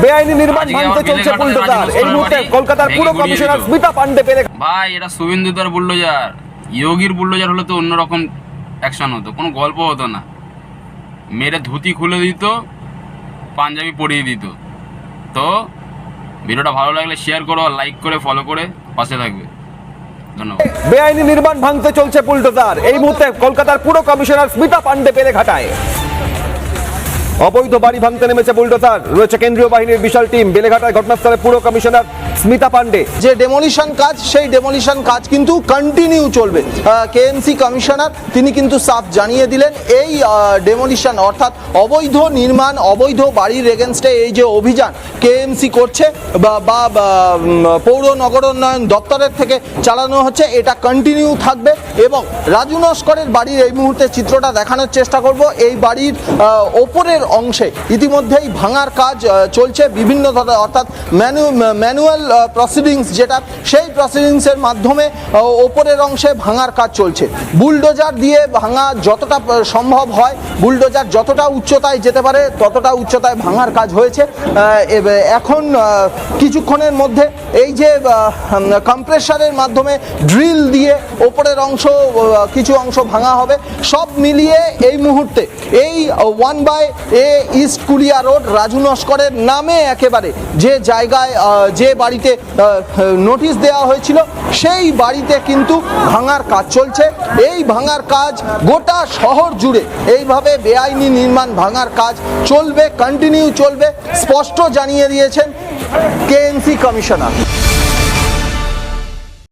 বেআইনি নির্মাণ ভাঙতে চলছে বুলডোজার। এই মুহূর্তে কলকাতার পুরো কমিশনার স্মিতা পান্ডে পেলে ভাই এটা শুভেন্দুদার বুলডোজার, যোগীর বুলডোজার হলে তো অন্যরকম অ্যাকশন হতো, কোনো গল্প হতো না। মেরে ধুতি খুলে দিত, পাঞ্জাবি পরিয়ে দিত। তো ভিডিওটা ভালো লাগলে শেয়ার করো, লাইক করে ফলো করে পাশে থাকবে। ধন্যবাদ। বেআইনি নির্মাণ ভাঙতে চলছে বুলডোজার। এই মুহূর্তে কলকাতার পুরো কমিশনার স্মিতা পান্ডে পেলে ঘাটায় অবৈধ বাড়ি ভাঙতে নেমেছে বুলডোজার। রয়েছে কেন্দ্রীয় বাহিনীর বিশাল টিম। বেলেঘাটায় ঘটনাস্থলে পুরো কমিশনার স্মিতা পান্ডে। যে ডেমোলিশন কাজ, সেই ডেমোলিশন কাজ কিন্তু কন্টিনিউ চলবে। কেএমসি কমিশনার তিনি কিন্তু সাফ জানিয়ে দিলেন এই ডেমোলিশন অর্থাৎ অবৈধ নির্মাণ, অবৈধ বাড়ির এগেনস্টে এই যে অভিযান কেএমসি করছে বা পৌর নগরোন্নয়ন দপ্তরের থেকে চালানো হচ্ছে, এটা কন্টিনিউ থাকবে। এবং রাজু নস্করের বাড়ির এই মুহূর্তে চিত্রটা দেখানোর চেষ্টা করব। এই বাড়ির ওপরের অংশে ইতিমধ্যেই ভাঙার কাজ চলছে বিভিন্ন ধরনের, অর্থাৎ ম্যানুয়াল প্রসিডিংস যেটা, সেই প্রসিডিংসের মাধ্যমে ওপরের অংশে ভাঙার কাজ চলছে। বুলডোজার দিয়ে ভাঙা যতটা সম্ভব হয়, বুলডোজার যতটা উচ্চতায় যেতে পারে ততটা উচ্চতায় ভাঙার কাজ হয়েছে। এখন কিছুক্ষণের মধ্যে এই যে কম্প্রেসারের মাধ্যমে ড্রিল দিয়ে ওপরের অংশ কিছু অংশ ভাঙা হবে। সব মিলিয়ে এই মুহূর্তে এই 1/A ইস্ট কুলিয়া রোড রাজু নস্করের নামে একেবারে যে জায়গায় যে বাড়িতে নোটিশ দেওয়া হয়েছিল, সেই বাড়িতে কিন্তু ভাঙার কাজ চলছে। এই ভাঙার কাজ গোটা শহর জুড়ে এইভাবে বেআইনি নির্মাণ ভাঙার কাজ চলবে, কন্টিনিউ চলবে, স্পষ্ট জানিয়ে দিয়েছেন কেএমসি কমিশনার।